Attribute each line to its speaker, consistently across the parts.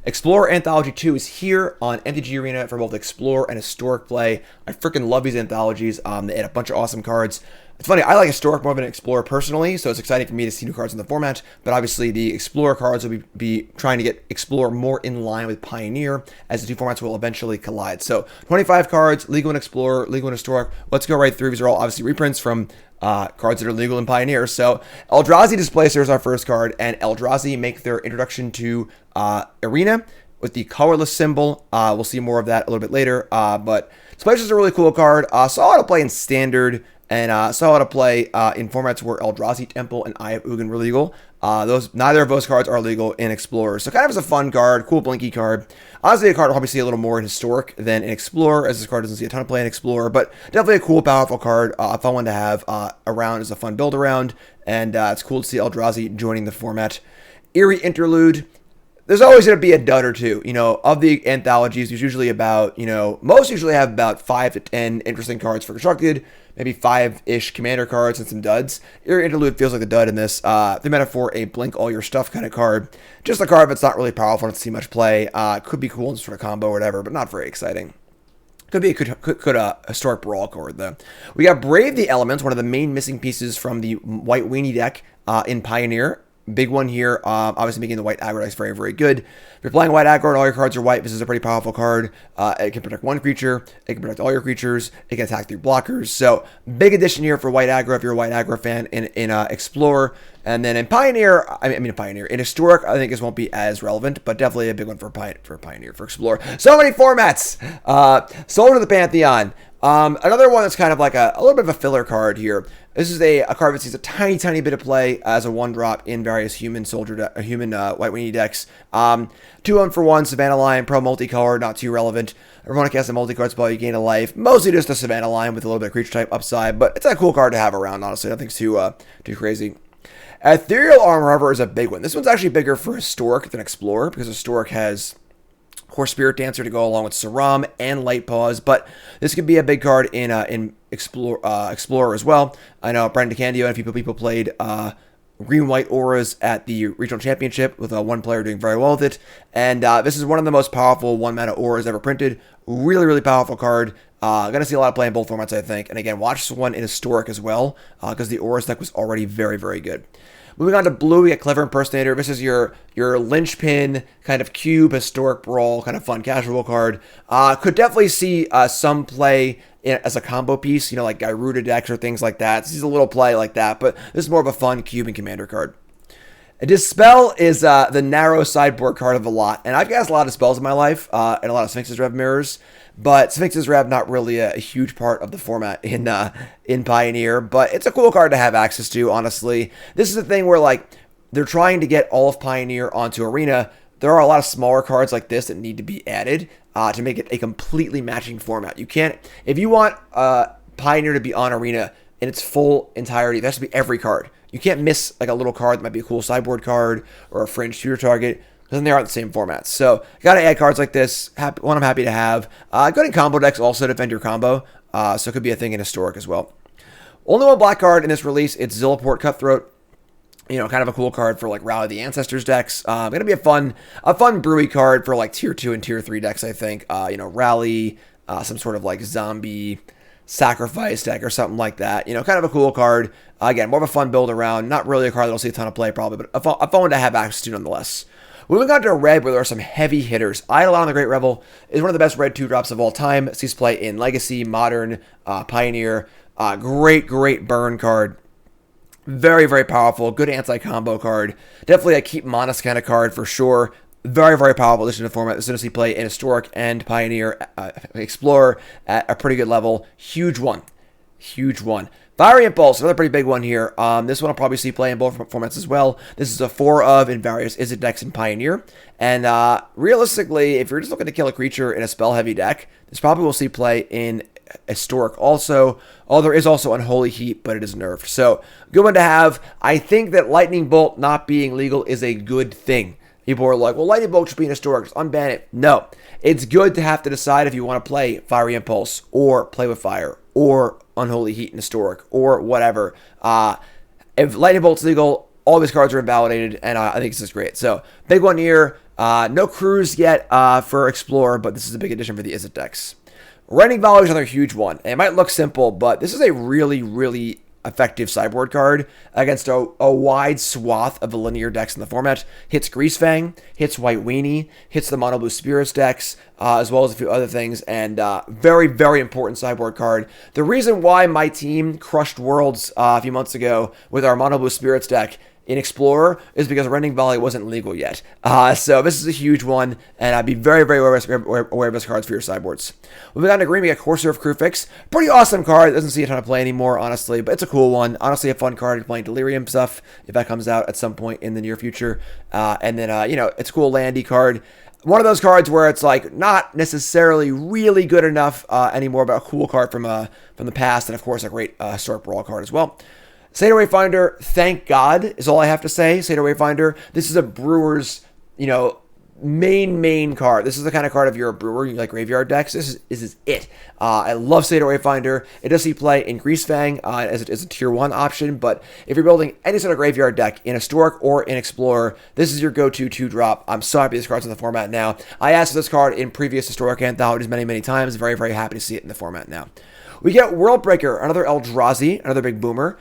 Speaker 1: Explorer Anthology 2 is here on MTG Arena for both Explorer and Historic play. I freaking love these anthologies. They add a bunch of awesome cards. It's funny, I like Historic more than Explorer personally, so it's exciting for me to see new cards in the format, but obviously the Explorer cards will be trying to get Explorer more in line with Pioneer, as the two formats will eventually collide. So 25 cards, legal in Explorer, legal in Historic. Let's go right through. These are all obviously reprints from cards that are legal in Pioneer. So Eldrazi Displacer is our first card, and Eldrazi make their introduction to Arena with the colorless symbol. We'll see more of that a little bit later, but Displacer is a really cool card. Saw how to play in Standard, and saw how to play in formats where Eldrazi Temple and Eye of Ugin were legal. Neither of those cards are legal in Explorer. So kind of is a fun card, cool blinky card. Honestly, a card will probably see a little more in Historic than in Explorer, as this card doesn't see a ton of play in Explorer, but definitely a cool, powerful card, a fun one to have around as a fun build around, and it's cool to see Eldrazi joining the format. Eerie Interlude. There's always going to be a dud or two, of the anthologies. There's usually about, most usually have about 5 to 10 interesting cards for Constructed, maybe 5-ish commander cards and some duds. Eerie Interlude feels like a dud in this. The metaphor, a blink all your stuff kind of card. Just a card that's not really powerful, not see much play. Could be cool in sort of combo or whatever, but not very exciting. Could be a Historic Brawl card, though. We got Brave the Elements, one of the main missing pieces from the White Weenie deck in Pioneer. Big one here, obviously making the white aggro decks very, very good. If you're playing white aggro and all your cards are white, this is a pretty powerful card. It can protect one creature, it can protect all your creatures, it can attack through blockers. So, big addition here for white aggro if you're a white aggro fan in Explorer. And then in Pioneer, in Historic, I think this won't be as relevant, but definitely a big one for Pioneer, for Explorer. So many formats! Soul to the Pantheon. Another one that's kind of like a little bit of a filler card here. This is a card that sees a tiny bit of play as a 1-drop in various human White Weenie decks. 2-1-for-1, Savannah Lion, pro multicolor, not too relevant. Everyone casts a multi-card spell, you gain a life. Mostly just a Savannah Lion with a little bit of creature type upside, but it's a cool card to have around, honestly. Nothing's too crazy. Ethereal Armor Hover is a big one. This one's actually bigger for Historic than Explorer, because Historic has Horse Spirit Dancer to go along with Saram and Light Paws, but this could be a big card in Explorer as well. I know Brendan DeCandio and a few people played green-white auras at the regional championship with one player doing very well with it, and this is one of the most powerful 1-mana auras ever printed. Really, really powerful card. Gonna see a lot of play in both formats, I think. And again, watch this one in Historic as well, because the auras deck was already very, very good. Moving on to blue, we got Clever Impersonator. This is your linchpin kind of cube Historic Brawl kind of fun casual card. Could definitely see some play as a combo piece, like Gyruda decks or things like that. This is a little play like that, but this is more of a fun cube and commander card. Dispel is the narrow sideboard card of the lot, and I've cast a lot of spells in my life, and a lot of Sphinx's Rev mirrors, but Sphinx's Rev not really a huge part of the format in Pioneer, but it's a cool card to have access to, honestly. This is the thing where, they're trying to get all of Pioneer onto Arena. There are a lot of smaller cards like this that need to be added to make it a completely matching format. You can't, if you want Pioneer to be on Arena in its full entirety, that should be every card. You can't miss a little card that might be a cool sideboard card or a fringe shooter target, because they aren't the same formats. So, you gotta add cards like this. One I'm happy to have. Good in combo decks also to defend your combo, so it could be a thing in Historic as well. Only one black card in this release. It's Zilliport Cutthroat. Kind of a cool card for Rally the Ancestors decks. Gonna be a fun brewy card for tier 2 and tier 3 decks, I think. Rally, some sort of zombie sacrifice deck or something like that. Kind of a cool card. Again, more of a fun build around. Not really a card that'll see a ton of play probably, but a fun one to have access to nonetheless. Moving on to red, where there are some heavy hitters. Eidolon the Great Rebel is one of the best red 2-drops of all time. Sees play in Legacy, Modern, Pioneer. Great burn card. Very, very powerful. Good anti-combo card. Definitely a keep Monas kind of card for sure. Very, very powerful addition to the format. This is going to see play in Historic and Pioneer, Explorer at a pretty good level. Huge one. Fiery Impulse, another pretty big one here. This one will probably see play in both formats as well. This is a 4 of in various Izzet decks in Pioneer. And realistically, if you're just looking to kill a creature in a spell-heavy deck, this probably will see play in Historic also. Oh, there is also Unholy Heat, but it is nerfed. So, good one to have. I think that Lightning Bolt not being legal is a good thing. People are like, well, Lightning Bolt should be in Historic. Just unban it. No. It's good to have to decide if you want to play Fiery Impulse or Play with Fire or Unholy Heat in Historic or whatever. If Lightning Bolt's legal, all these cards are invalidated, and I think this is great. So, big one here. No Cruise yet for Explorer, but this is a big addition for the Izzet decks. Rending Volley is another huge one. And it might look simple, but this is a really, really effective sideboard card against a wide swath of the linear decks in the format. Hits Greasefang, hits White Weenie, hits the Mono Blue Spirits decks, as well as a few other things, and very, very important sideboard card. The reason why my team crushed Worlds a few months ago with our Mono Blue Spirits deck in Explorer is because Rending Volley wasn't legal yet. So this is a huge one, and I'd be very, very aware of this cards for your sideboards. Moving on to green, we got Courser of Krufix. Pretty awesome card. Doesn't see a ton of play anymore, honestly, but it's a cool one. Honestly, a fun card playing Delirium stuff if that comes out at some point in the near future. And then, it's a cool landy card. One of those cards where it's like not necessarily really good enough anymore, but a cool card from the past, and of course a great Historic Brawl card as well. Satyr Wayfinder, thank God, is all I have to say. Satyr Wayfinder, this is a Brewer's, main card. This is the kind of card if you're a Brewer, you like graveyard decks. This is it. I love Satyr Wayfinder. It does see play in Greasefang as a tier 1 option, but if you're building any sort of graveyard deck in Historic or in Explorer, this is your go-to 2-drop. I'm so happy this card's in the format now. I asked for this card in previous Historic anthologies many, many times. Very, very happy to see it in the format now. We get Worldbreaker, another Eldrazi, another big boomer.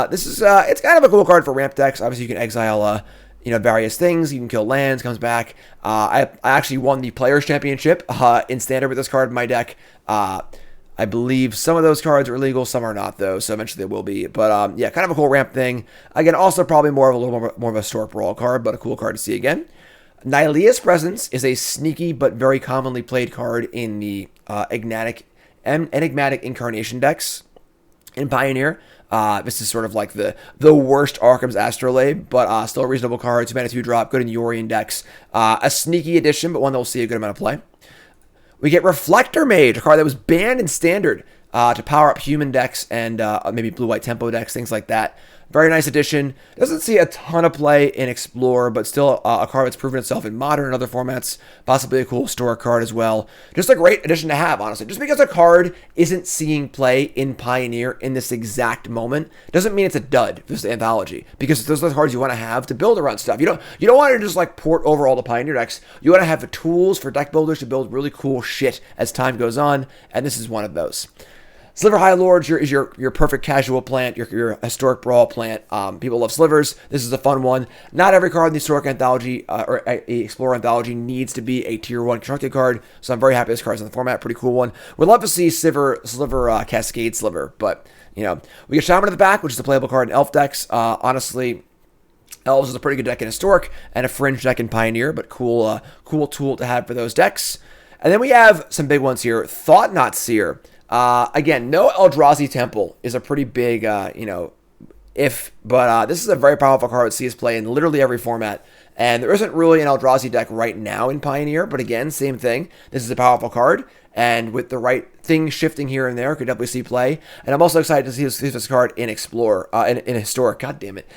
Speaker 1: This is it's kind of a cool card for ramp decks. Obviously, you can exile various things. You can kill lands, comes back. I actually won the Players Championship in Standard with this card in my deck. I believe some of those cards are illegal, some are not though, so eventually they will be. But yeah, kind of a cool ramp thing. Again, also probably more of a Historic Brawl card, but a cool card to see again. Nylea's Presence is a sneaky but very commonly played card in the Enigmatic Incarnation decks in Pioneer. This is sort of like the worst Arkham's Astrolabe, but still a reasonable card. 2-mana 2-drop, good in Yorion decks. A sneaky addition, but one that will see a good amount of play. We get Reflector Mage, a card that was banned in Standard to power up human decks and maybe blue-white tempo decks, things like that. Very nice addition. Doesn't see a ton of play in Explorer, but still a card that's proven itself in Modern and other formats. Possibly a cool Historic card as well. Just a great addition to have, honestly. Just because a card isn't seeing play in Pioneer in this exact moment doesn't mean it's a dud for this anthology. Because those are the cards you want to have to build around stuff. You don't want to just like port over all the Pioneer decks. You want to have the tools for deck builders to build really cool shit as time goes on, and this is one of those. Sliver High Lord is your perfect casual plant, your Historic Brawl plant. People love slivers. This is a fun one. Not every card in the Historic Anthology or a Explorer Anthology needs to be a tier 1 constructed card, so I'm very happy this card's in the format. Pretty cool one. Would love to see Sliver Cascade Sliver, but we get Shaman at the back, which is a playable card in Elf decks. Honestly, Elves is a pretty good deck in Historic and a fringe deck in Pioneer, but cool tool to have for those decks. And then we have some big ones here. Thought-Knot Seer. Again, no Eldrazi Temple is a pretty big, but this is a very powerful card that sees play in literally every format. And there isn't really an Eldrazi deck right now in Pioneer, but again, same thing. This is a powerful card, and with the right things shifting here and there, could definitely see play. And I'm also excited to see this card in Explorer, in Historic. God damn it.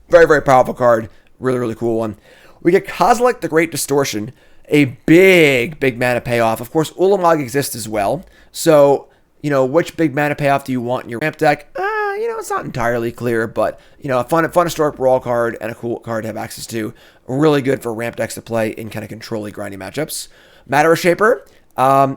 Speaker 1: Very, very powerful card. Really, really cool one. We get Kozilek the Great Distortion. A big mana payoff. Of course, Ulamog exists as well. So, which big mana payoff do you want in your ramp deck? It's not entirely clear, but, a fun Historic Brawl card and a cool card to have access to. Really good for ramp decks to play in kind of controlly, grindy matchups. Matter Shaper.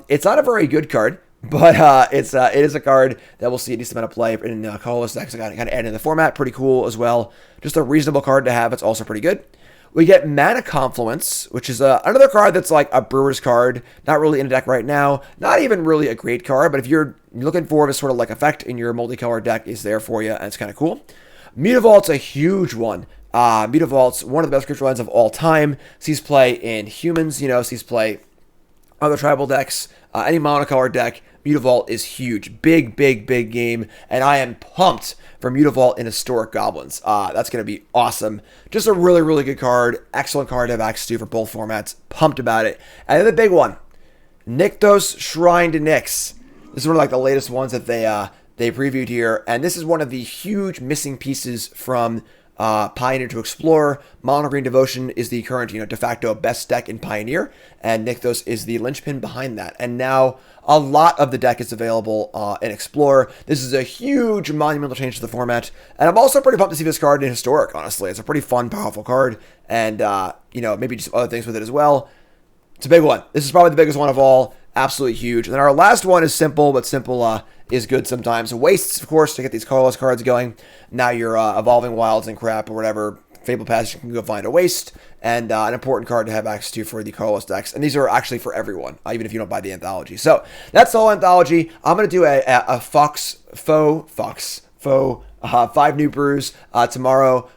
Speaker 1: It's not a very good card, but it is a card that will see a decent amount of play in colorless decks. I got to add in the format. Pretty cool as well. Just a reasonable card to have. It's also pretty good. We get Mana Confluence, which is another card that's like a Brewer's card. Not really in a deck right now. Not even really a great card, but if you're looking for this sort of like effect in your multicolored deck, is there for you, and it's kind of cool. Mutavault's a huge one. Mutavault's one of the best creature lines of all time. Sees play in humans, sees play other tribal decks, any monocolored deck. Mutavault is huge. Big game, and I am pumped for Mutavault in Historic Goblins. That's going to be awesome. Just a really, really good card. Excellent card to have access to for both formats. Pumped about it. And then the big one, Nykthos Shrine to Nyx. This is one of like the latest ones that they previewed here, and this is one of the huge missing pieces from Pioneer to Explorer. Mono Green Devotion is the current, de facto best deck in Pioneer, and Nykthos is the linchpin behind that. And now a lot of the deck is available in Explorer. This is a huge monumental change to the format, and I'm also pretty pumped to see this card in Historic, honestly. It's a pretty fun, powerful card, and, maybe just other things with it as well. It's a big one. This is probably the biggest one of all. Absolutely huge. And then our last one is simple, but simple is good sometimes. Wastes, of course, to get these colorless cards going. Now you're evolving wilds and crap or whatever. Fable Passage, you can go find a waste, and an important card to have access to for the colorless decks. And these are actually for everyone, even if you don't buy the Anthology. So that's the whole Anthology. I'm going to do a faux 5 new brews tomorrow.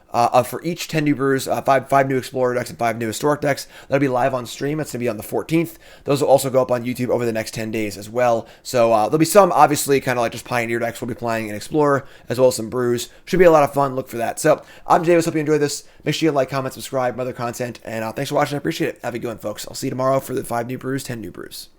Speaker 1: For each 10 new brews, five new Explorer decks and 5 new Historic decks. That'll be live on stream. That's going to be on the 14th. Those will also go up on YouTube over the next 10 days as well. So there'll be some, obviously, kind of like just Pioneer decks we'll be playing in Explorer, as well as some brews. Should be a lot of fun. Look for that. So I'm Davis. Hope you enjoyed this. Make sure you like, comment, subscribe, my other content. And thanks for watching. I appreciate it. Have a good one, folks. I'll see you tomorrow for the 5 new brews, 10 new brews.